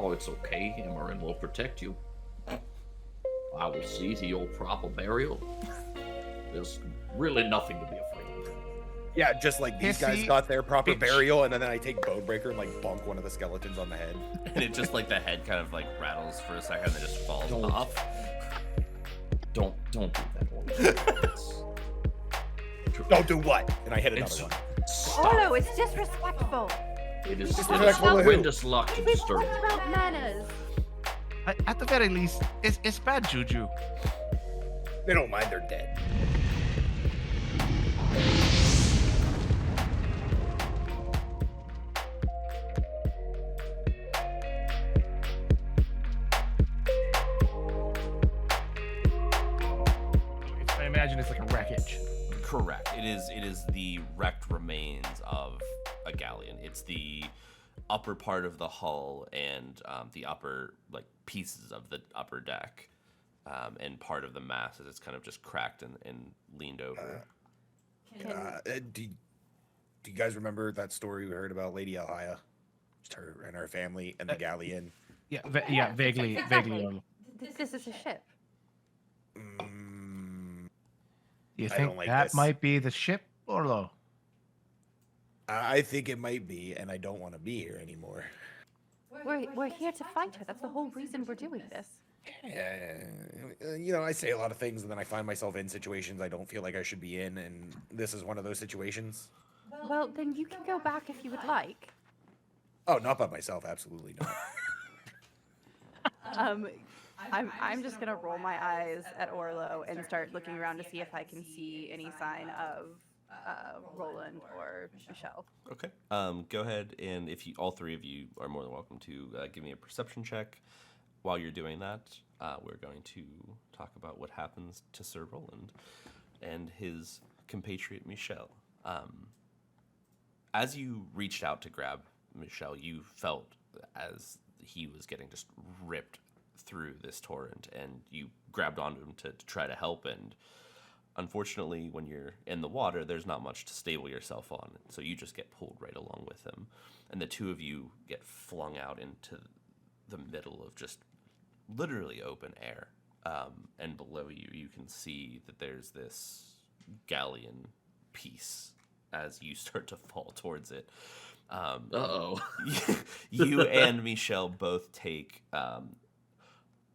Oh, it's okay. Emmerin will protect you. I will see to your proper burial. There's really nothing to be afraid of. Yeah, just like these guys Pissy got their proper bitch. burial, and then I take Bonebreaker and like bonk one of the skeletons on the head. And it just like the head kind of like rattles for a second and then just falls off. Don't do that. Don't do what? And I hit another It's- one. Orlo, it's disrespectful. It is Disrespectful to who? horrendous luck to We've disturb. talked about manners. At the very least, it's bad juju. They don't mind, they're dead. I imagine it's like a wreckage. Correct. It is the wrecked remains of a galleon. It's the upper part of the hull and the upper like pieces of the upper deck, and part of the mast as it's kind of just cracked and leaned over. Do you guys remember that story we heard about Lady Alhaya? Just her and her family and the galleon. Yeah, vaguely, Exactly. vaguely. Orlo. This is a ship. You I think don't like that this. might be the ship, Orlo? I think it might be, and I don't want to be here anymore. We're here to fight her. That's the whole reason we're doing this. You know, I say a lot of things, and then I find myself in situations I don't feel like I should be in, and this is one of those situations. Well, then you can go back if you would like. Oh, not by myself, absolutely not. I'm just gonna roll my eyes at Orlo and start looking around to see if I can see any sign of Roland or Michelle. Okay. Go ahead and if you all three of you are more than welcome to give me a perception check. While you're doing that, we're going to talk about what happens to Sir Roland and his compatriot Michelle. As you reached out to grab Michelle, you felt as he was getting just ripped through this torrent, and you grabbed onto him to try to help. And unfortunately, when you're in the water, there's not much to stable yourself on, so you just get pulled right along with him. And the two of you get flung out into the middle of just literally open air. And below you, you can see that there's this galleon piece as you start to fall towards it. Uh-oh. You and Michelle both take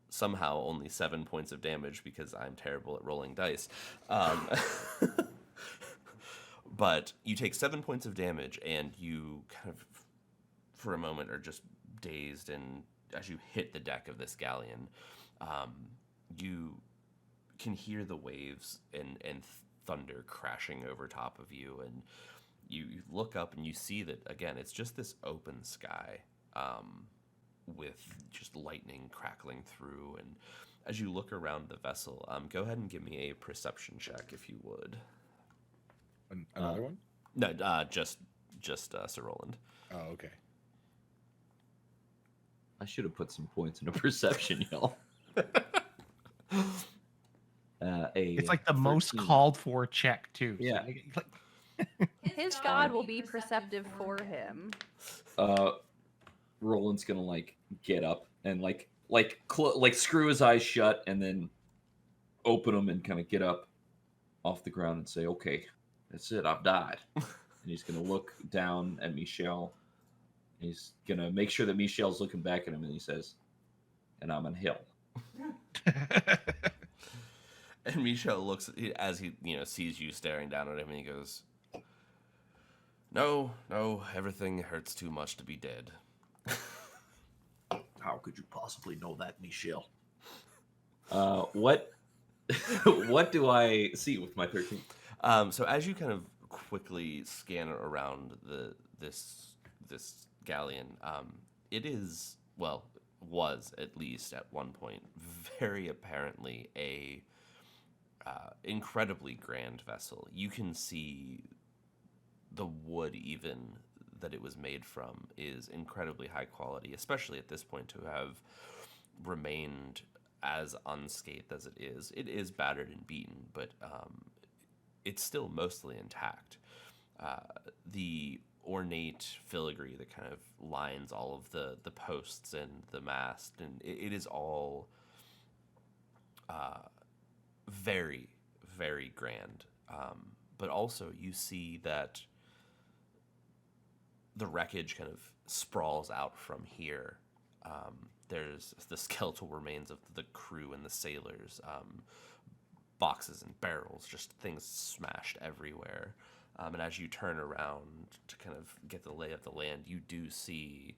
somehow only 7 points of damage because I'm terrible at rolling dice. But you take 7 points of damage, and you kind of, for a moment, are just dazed. And as you hit the deck of this galleon, you can hear the waves and thunder crashing over top of you. And you look up and you see that, again, it's just this open sky. With just lightning crackling through. And as you look around the vessel, go ahead and give me a perception check if you would. Another one? No, just Sir Roland. Oh, okay. I should have put some points into perception, y'all. It's like the most 13. called for check too. So, Yeah. His god will be perceptive for him. Roland's gonna like get up and like screw his eyes shut and then open them and kind of get up off the ground and say, "Okay, that's it. I've died." And he's gonna look down at Michelle. He's gonna make sure that Michelle's looking back at him, and he says, "And I'm in hell." And Michelle looks as he sees you staring down at him, and he goes, No, everything hurts too much to be dead. How could you possibly know that, Michelle? What do I see with my 13? So as you kind of quickly scan around this galleon, it is, well, was at least at one point very apparently a incredibly grand vessel. You can see the wood even that it was made from is incredibly high quality, especially at this point to have remained as unscathed as it is. It is battered and beaten, but it's still mostly intact. The ornate filigree that kind of lines all of the posts and the mast, and it is all very, very grand. But also you see that the wreckage kind of sprawls out from here. There's the skeletal remains of the crew and the sailors, boxes and barrels, just things smashed everywhere. And as you turn around to kind of get the lay of the land, you do see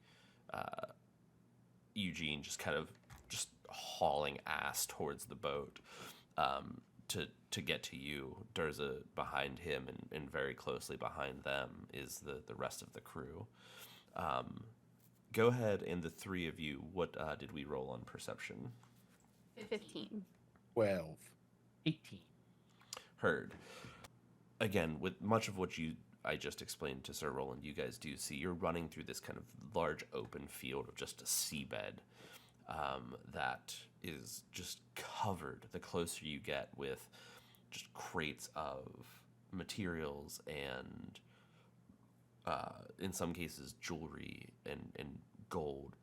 Eugene just kind of just hauling ass towards the boat to get to you. Durza behind him, and very closely behind them is the rest of the crew. Go ahead, and the three of you, what did we roll on perception? 15. 12. 18. Heard. Again, with much of what I just explained to Sir Roland, you guys do see you're running through this kind of large open field of just a seabed that is just covered, the closer you get, with just crates of materials and in some cases jewelry and gold,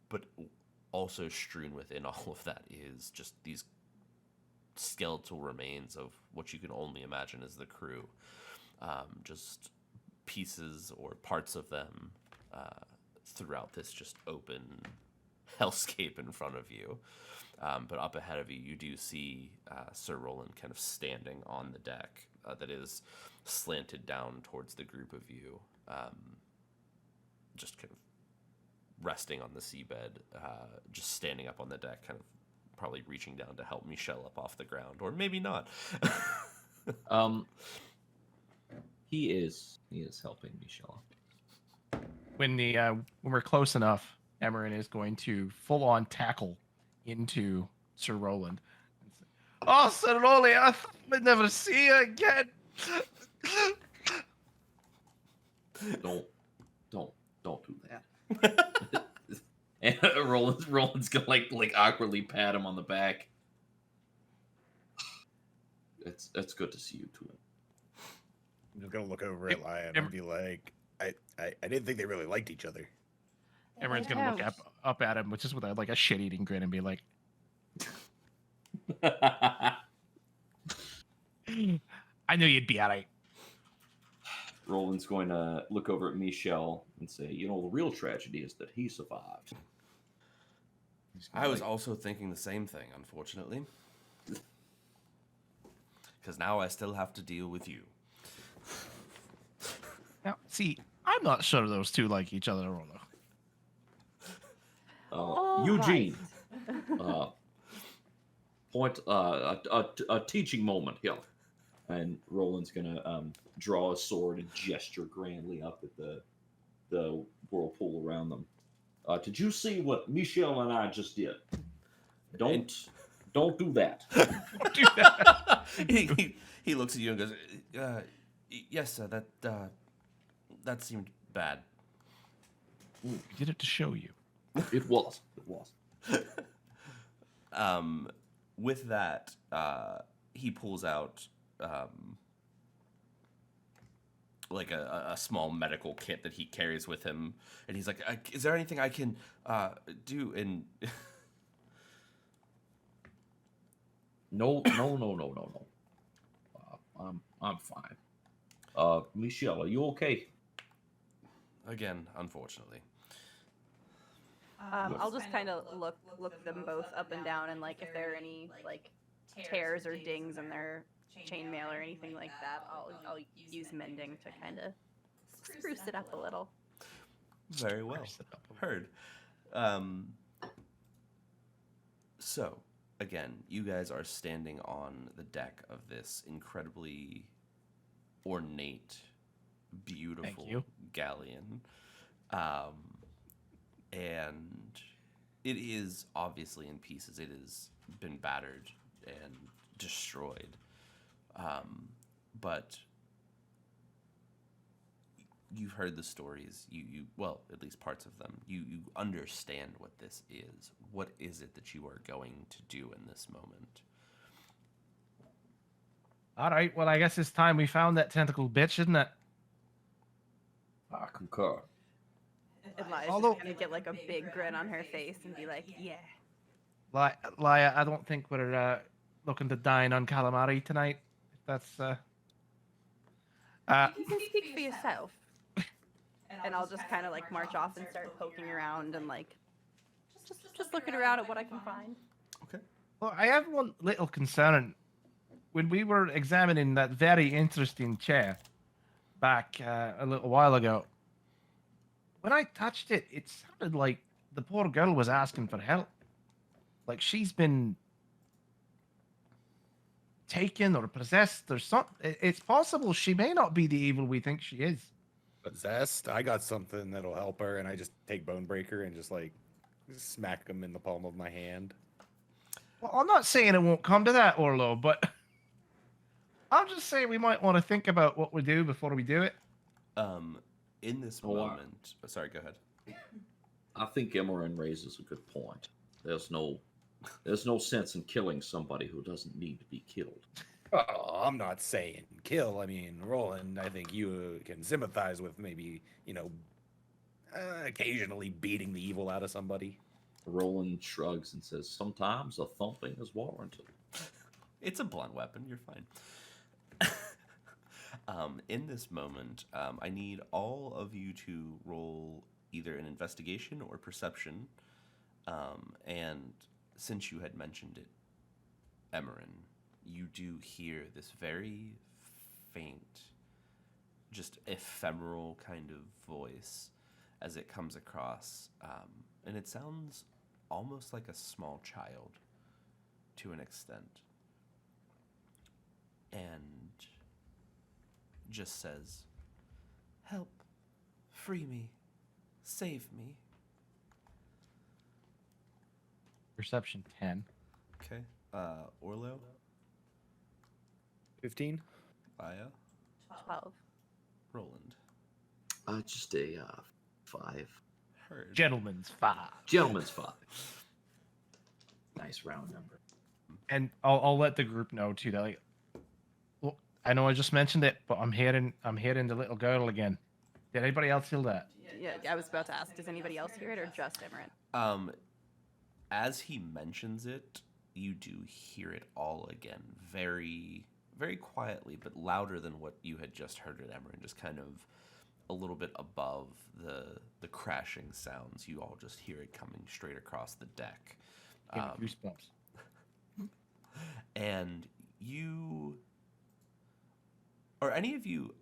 but also strewn within all of that is just these skeletal remains of what you can only imagine as the crew. Just pieces or parts of them throughout this just open hellscape in front of you. But up ahead of you, you do see Sir Roland kind of standing on the deck that is slanted down towards the group of you, just kind of resting on the seabed, just standing up on the deck, kind of probably reaching down to help Michelle up off the ground, or maybe not. He is helping Michelle. When we're close enough, Emmerin is going to full on tackle into Sir Roland. Oh, Sir Roland, I thought I'd never see you again. Don't do that. And Roland's gonna like awkwardly pat him on the back. It's good to see you too. I'm just gonna look over at Lion and be like, I didn't think they really liked each other. Emmerin's gonna look up at him, just with like a shit-eating grin, and be like, "I knew you'd be alright." Roland's going to look over at Michelle and say, "You know, the real tragedy is that he survived." I was also thinking the same thing, unfortunately. Because now I still have to deal with you. Now, see, I'm not sure those two like each other, Orlo. Eugene, a teaching moment here. And Roland's gonna draw a sword and gesture grandly up at the whirlpool around them. Did you see what Michelle and I just did? Don't do that. Don't do that. He looks at you and goes, "Yes, sir. That seemed bad." We did it to show you. It was. With that, he pulls out like a small medical kit that he carries with him, and he's like, "Is there anything I can do?" And No. I'm fine. Michelle, are you okay? again, unfortunately. I'll just kind of look them both up and down, and like if there are any like tears or dings in their chainmail or anything like that, I'll use mending to kind of spruce it up a little. Very well. Heard. So, again, you guys are standing on the deck of this incredibly ornate, beautiful galleon. And it is obviously in pieces. It has been battered and destroyed. But you've heard the stories. You well, at least parts of them. You understand what this is. What is it that you are going to do in this moment? All right, well, I guess it's time we found that tentacle bitch, isn't it? I concur. And Laya's Although- just gonna get like a big grin on her face and be like, yeah. Laya, I don't think we're looking to dine on calamari tonight. If that's You can speak for yourself. And I'll just kind of like march off and start poking around and like just looking around at what I can find. Okay. Well, I have one little concern. When we were examining that very interesting chair back a little while ago, when I touched it, it sounded like the poor girl was asking for help. Like she's been taken or possessed or something. It's possible she may not be the evil we think she is. Possessed. I got something that'll help her, and I just take Bonebreaker and just like smack him in the palm of my hand. Well, I'm not saying it won't come to that, Orlo, but I'm just saying we might want to think about what we do before we do it. In this Oh, wow. moment, sorry, go ahead. I think Emmerin raises a good point. There's no sense in killing somebody who doesn't need to be killed. Oh, I'm not saying kill. I mean, Roland, I think you can sympathize with maybe, occasionally beating the evil out of somebody. Roland shrugs and says, "Sometimes a thumping is warranted." It's a blunt weapon. You're fine. In this moment, I need all of you to roll either an investigation or perception. And since you had mentioned it, Emmerin, you do hear this very faint, just ephemeral kind of voice as it comes across. And it sounds almost like a small child to an extent. And just says, "Help, free me, save me." Perception 10. Okay. Orlo, 15? Aya, 12. Roland, Just a 5. Heard. Gentleman's 5. Gentleman's 5. Nice round number. And I'll let the group know too that like, well, I know I just mentioned it, but I'm hearing the little girl again. Did anybody else hear that? Yeah, I was about to ask, does anybody else hear it or just Emmerin? As he mentions it, you do hear it all again, very, very quietly, but louder than what you had just heard at Emmerin, just kind of a little bit above the crashing sounds. You all just hear it coming straight across the deck. Give me goosebumps. And you, or any of you,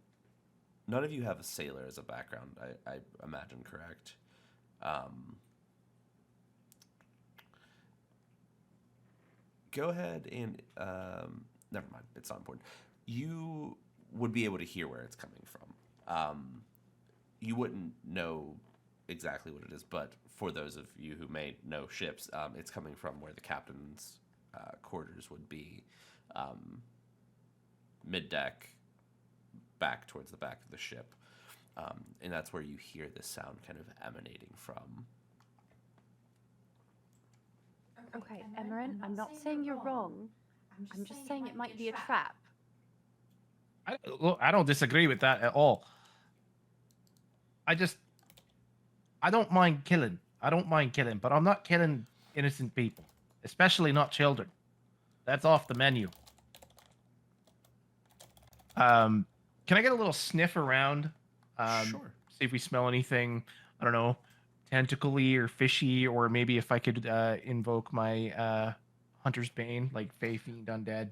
none of you have a sailor as a background, I imagine, correct? Go ahead and, never mind, it's not important. You would be able to hear where it's coming from. You wouldn't know exactly what it is, but for those of you who may know ships, it's coming from where the captain's quarters would be, mid-deck, back towards the back of the ship. And that's where you hear this sound kind of emanating from. Okay, Emmerin, I'm not saying you're wrong. I'm just saying it might be a trap. I don't disagree with that at all. I don't mind killing. But I'm not killing innocent people, especially not children. That's off the menu. Can I get a little sniff around? Sure. See if we smell anything, I don't know, tentacly or fishy, or maybe if I could invoke my Hunter's Bane, like Fey Fiend Undead.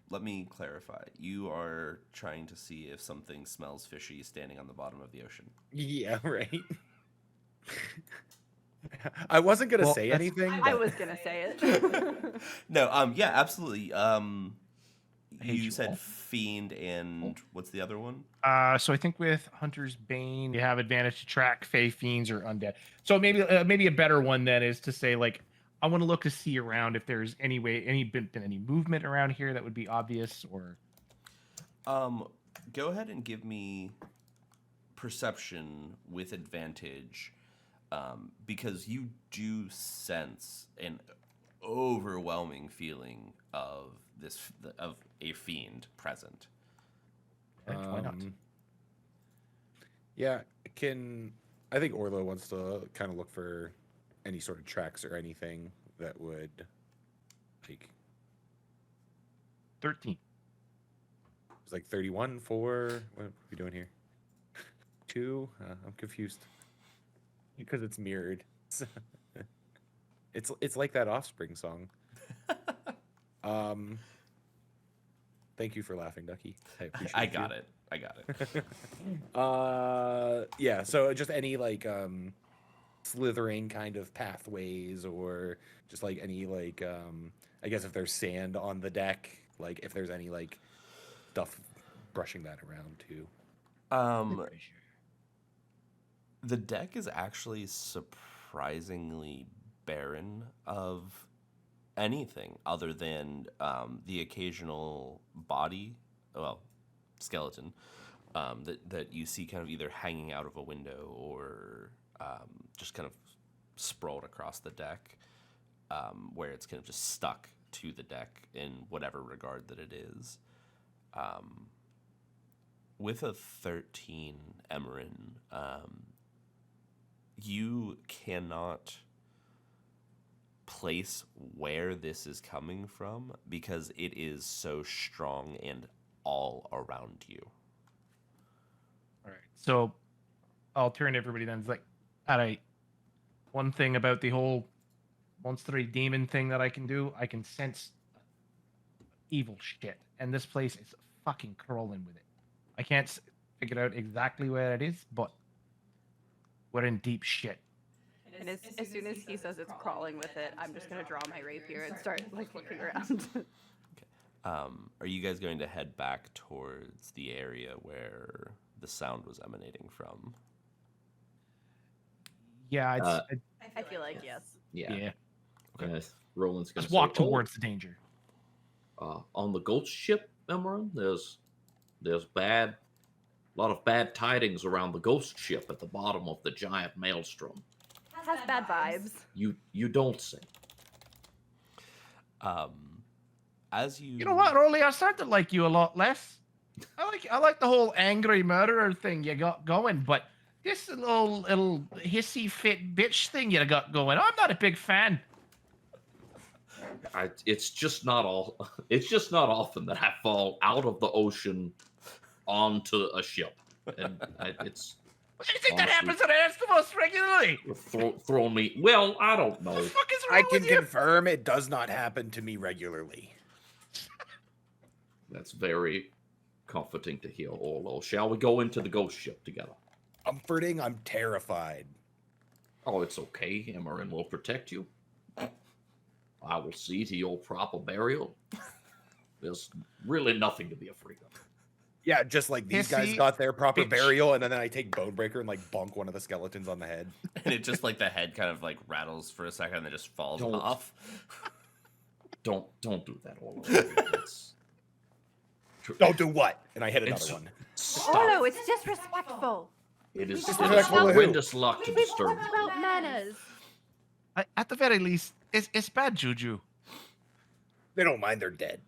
Let me clarify. You are trying to see if something smells fishy standing on the bottom of the ocean. Yeah, right. I wasn't gonna say anything. I But was gonna say it. No, yeah, absolutely. hate You you said all. fiend and what's the other one? So I think with Hunter's Bane, you have advantage to track Fey Fiends or Undead. So maybe a better one then is to say, like, I want to look to see around if there's any movement around here that would be obvious, or Go ahead and give me perception with advantage, because you do sense an overwhelming feeling of a fiend present. why not? Yeah, I think Orlo wants to kind of look for any sort of tracks or anything that would, like, 13. it's like 31, 4. What are we doing here? 2? I'm confused. Because it's mirrored. It's like that Offspring song. Thank you for laughing, Ducky. I appreciate I got it. I got it. Yeah, so just any like slithering kind of pathways, or just like any like I guess if there's sand on the deck, like if there's any like stuff brushing that around too. The deck is actually surprisingly barren of anything other than the occasional body, well, skeleton, that you see kind of either hanging out of a window or just kind of sprawled across the deck, where it's kind of just stuck to the deck in whatever regard that it is. With a 13 Emmerin, you cannot place where this is coming from because it is so strong and all around you. All right. So I'll turn to everybody then. It's like, all right, one thing about the whole monstery demon thing that I can do, I can sense evil shit. And this place is fucking crawling with it. I can't figure out exactly where it is, but we're in deep shit. And as soon as he says it's crawling with it, I'm just gonna draw my rapier and start like looking around. Are you guys going to head back towards the area where the sound was emanating from? Yeah, I feel like yes. yeah. Okay. Roland's gonna Just walk say, towards the danger. on the ghost ship, Emmerin, there's a lot of bad tidings around the ghost ship at the bottom of the giant maelstrom. Has bad vibes. You don't say. As you You know what, Rolly? I start to like you a lot less. I like the whole angry murderer thing you got going, but this little hissy fit bitch thing you got going, I'm not a big fan. It's just not often that I fall out of the ocean onto a ship, and it's. What do you think that Honestly. happens to the rest of us regularly? Throw me. Well, I don't know. What the fuck is wrong I can with you? confirm it does not happen to me regularly. That's very comforting to hear, Orlo. Shall we go into the ghost ship together? Comforting, I'm terrified. Oh, it's okay. Emmerin will protect you. I will see to your proper burial. There's really nothing to be afraid of. Yeah, just like these guys Hissy got their proper bitch. burial, and then I take Bonebreaker and like bonk one of the skeletons on the head. and it just like the head kind of like rattles for a second and then just falls Don't. off. Don't do that, Orlo. Don't do what? And I hit another It's- one. Stop. Orlo, it's disrespectful. It is Disrespectful to who? horrendous luck to We disturb talked you. about manners. At the very least, it's bad juju. They don't mind, they're dead.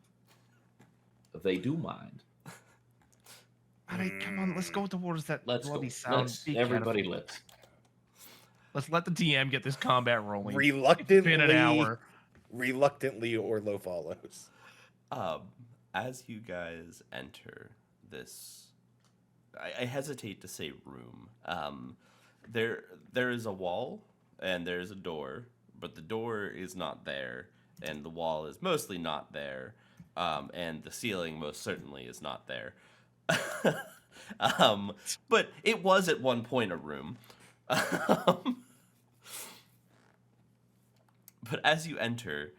They do mind. All right, come on, let's go towards that Let's go. bloody sound. Let's Be everybody. careful. Let's. Let's let the DM get this combat rolling. Reluctantly, It's been an hour. reluctantly, Orlo follows. As you guys enter this, I hesitate to say room. There is a wall and there's a door, but the door is not there, and the wall is mostly not there, and the ceiling most certainly is not there. But it was at one point a room. But as you enter,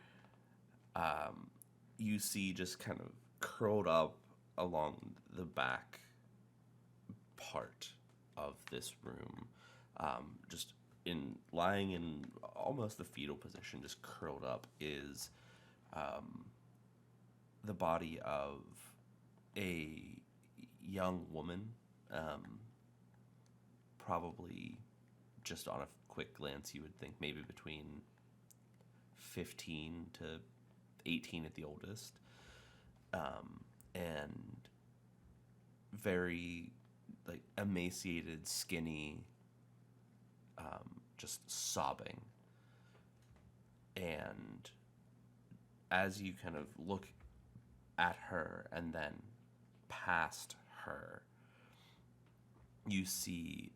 you see just kind of curled up along the back part of this room, just lying in almost the fetal position, just curled up, is the body of a young woman, probably just on a quick glance you would think maybe between 15 to 18 at the oldest, and very like emaciated, skinny, just sobbing. And as you kind of look at her and then past her, you see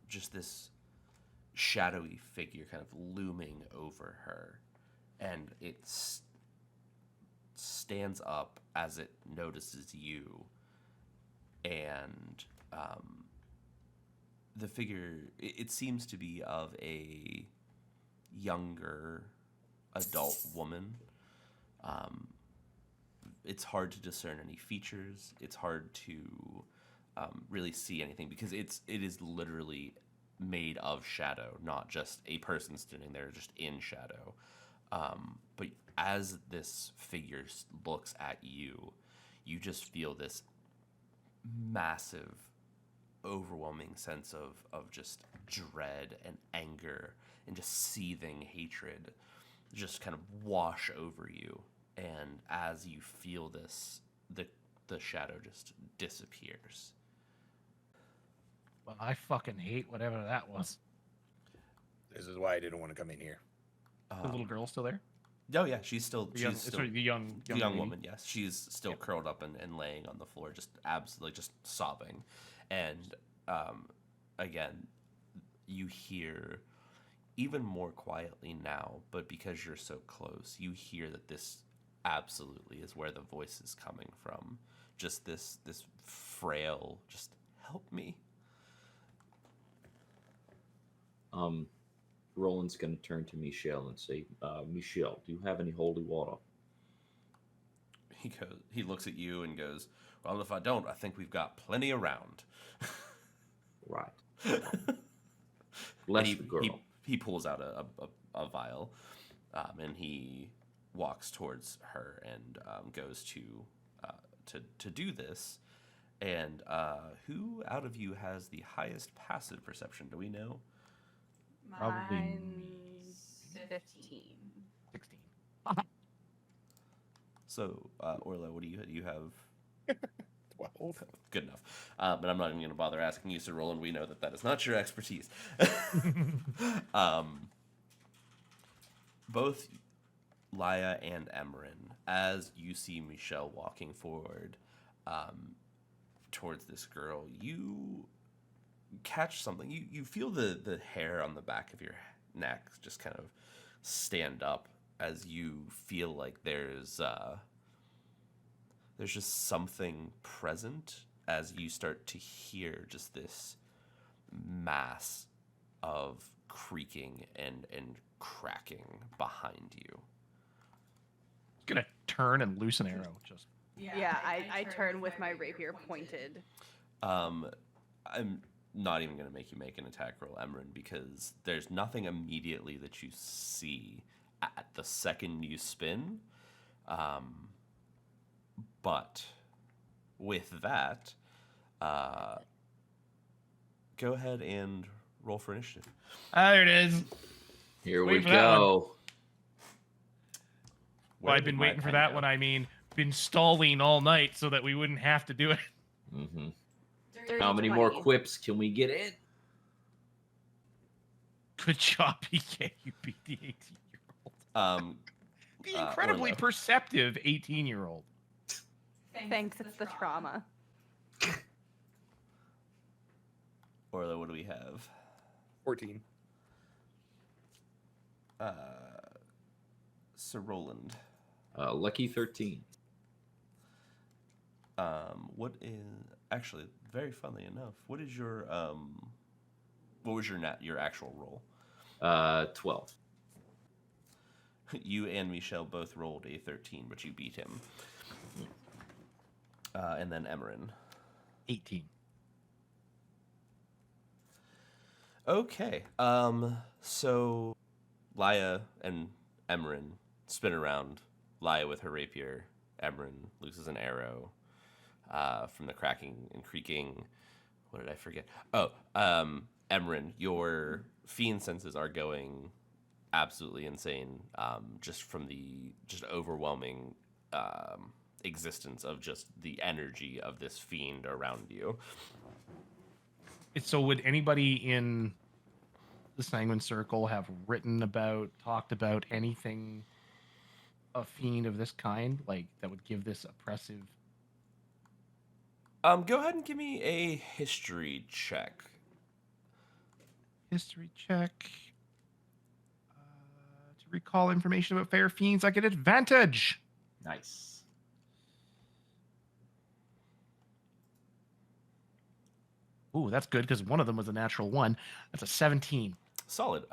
just this shadowy figure kind of looming over her, and it stands up as it notices you, and the figure, it seems to be of a younger adult woman. It's hard to discern any features. It's hard to really see anything because it is literally made of shadow, not just a person standing there just in shadow. But as this figure looks at you, you just feel this massive, overwhelming sense of just dread and anger and just seething hatred just kind of wash over you. And as you feel this, the shadow just disappears. Well, I fucking hate whatever that was. This is why I didn't want to come in here. The little girl still there? Oh yeah, she's still The young, still sorry, the young lady. woman. Yes, she's still curled up and laying on the floor, just absolutely just sobbing. And again, you hear even more quietly now, but because you're so close, you hear that this absolutely is where the voice is coming from. Just this frail, just help me. Roland's going to turn to Michelle and say, Michelle, do you have any holy water? He looks at you and goes, well, if I don't, I think we've got plenty around. Right. Bless the girl. He pulls out a vial, and he walks towards her and goes to do this. And who out of you has the highest passive perception? Do we know? Probably Mine's 15. 16. So, Orlo, what do you have? 12. Good enough. But I'm not even going to bother asking you, Sir Roland. We know that is not your expertise. Both Laia and Emmerin, as you see Michelle walking forward towards this girl, you catch something. You feel the hair on the back of your neck just kind of stand up as you feel like there's just something present as you start to hear just this mass of creaking and cracking behind you. Gonna turn and loose an arrow. Just Yeah, I turn with my rapier pointed. I'm not even going to make you make an attack roll, Emmerin, because there's nothing immediately that you see at the second you spin. But with that, go ahead and roll for initiative. ah, there it is. Here Wait we for that go. Well, I've been waiting for that one. I mean, been stalling all night so that we wouldn't have to do it. Mm-hmm. Dirty How many more 20. quips can we get in? Good job, PK. You beat the 18-year-old. The incredibly Orlo. perceptive 18-year-old. Thanks, it's the trauma. Orlo, what do we have? 14. Sir Roland. Lucky 13. What is actually very funnily enough? What is your what was your actual roll? 12. You and Michelle both rolled a 13, but you beat him. And then Emmerin. 18. Okay. So Laia and Emmerin spin around. Laia with her rapier. Emmerin loses an arrow from the cracking and creaking. What did I forget? Oh, Emmerin, your fiend senses are going absolutely insane, just from the just overwhelming existence of just the energy of this fiend around you. So would anybody in the Sanguine Circle have written about, talked about anything a fiend of this kind, like that would give this oppressive? Go ahead and give me a history check. History check. To recall information about fair fiends, I get advantage. Nice. Ooh, that's good because one of them was a natural 1. That's a 17. Solid.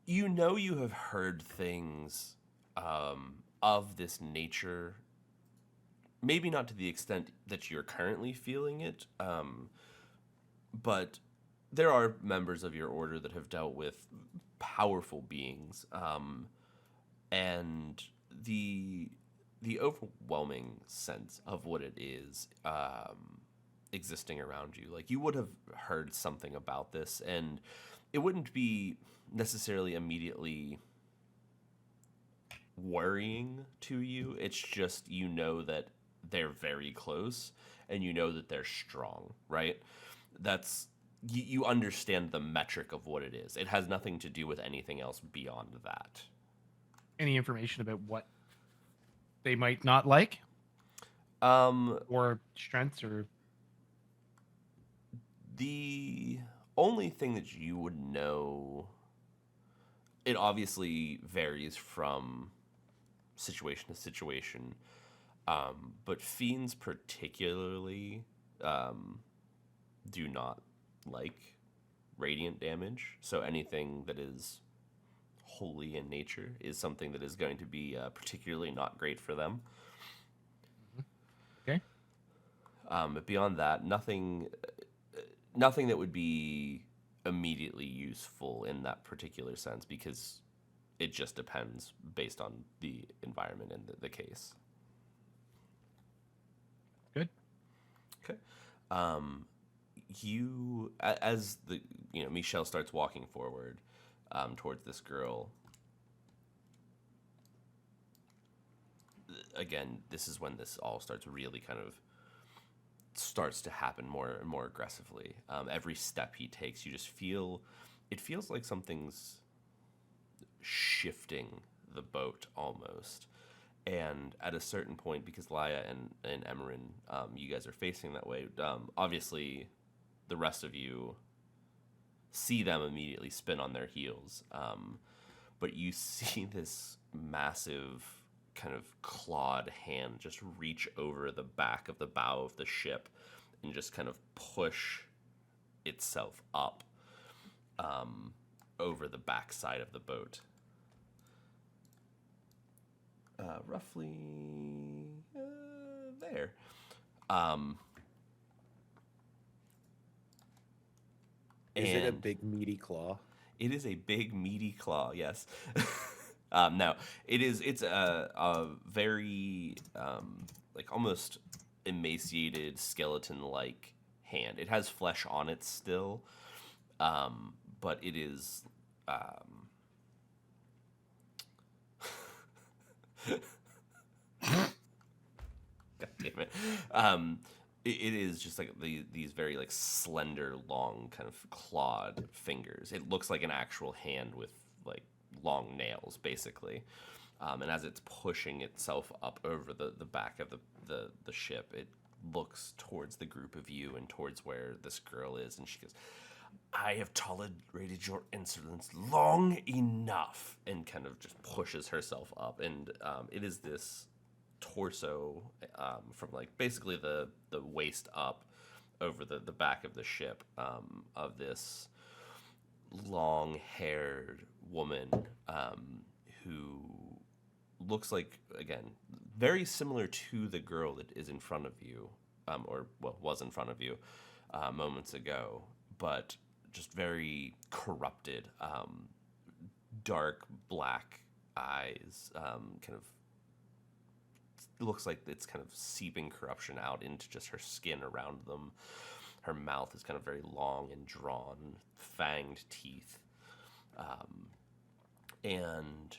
You have heard things of this nature. Maybe not to the extent that you're currently feeling it, but there are members of your order that have dealt with powerful beings, and the overwhelming sense of what it is existing around you. Like, you would have heard something about this, and it wouldn't be necessarily immediately worrying to you. It's just, that they're very close, and that they're strong, right? That's, you understand the metric of what it is. It has nothing to do with anything else beyond that. Any information about what they might not like? Or strengths, or... The only thing that you would know, it obviously varies from situation to situation, but fiends particularly do not like radiant damage. So anything that is holy in nature is something that is going to be particularly not great for them. Okay. But beyond that, nothing that would be immediately useful in that particular sense, because it just depends based on the environment and the case. Good. Okay. As Michelle starts walking forward towards this girl. Again, this is when this all starts really kind of starts to happen more and more aggressively. Every step he takes, you just it feels like something's shifting the boat almost. And at a certain point, because Laia and Emmerin, you guys are facing that way, obviously the rest of you see them immediately spin on their heels. But you see this massive kind of clawed hand just reach over the back of the bow of the ship and just kind of push itself up over the back side of the boat. Roughly there. Is it a big meaty claw? It is a big meaty claw, yes. No, it's a very like almost emaciated skeleton-like hand. It has flesh on it still, but it is God damn it. It is just like these very like slender, long kind of clawed fingers. It looks like an actual hand with like long nails, basically. And as it's pushing itself up over the back of the ship, it looks towards the group of you and towards where this girl is, and she goes, "I have tolerated your insolence long enough," and kind of just pushes herself up. And it is this torso from like basically the waist up over the back of the ship of this long-haired woman who looks like, again, very similar to the girl that is in front of you, was in front of you moments ago, but just very corrupted, dark black eyes, kind of looks like it's kind of seeping corruption out into just her skin around them. Her mouth is kind of very long and drawn, fanged teeth. And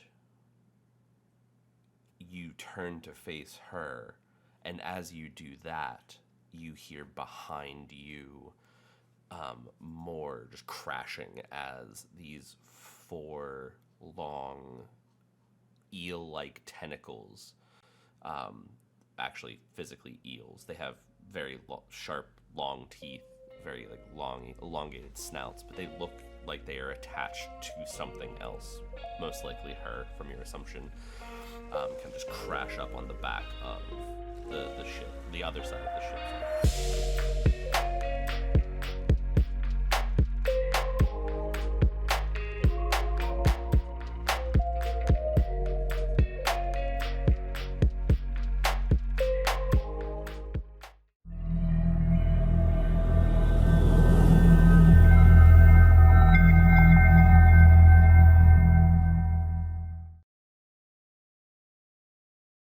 you turn to face her, and as you do that, you hear behind you more just crashing as these 4 long eel-like tentacles, actually physically eels. They have very sharp, long teeth, very like long, elongated snouts, but they look like they are attached to something else, most likely her, from your assumption, can just crash up on the back of the ship, the other side of the ship.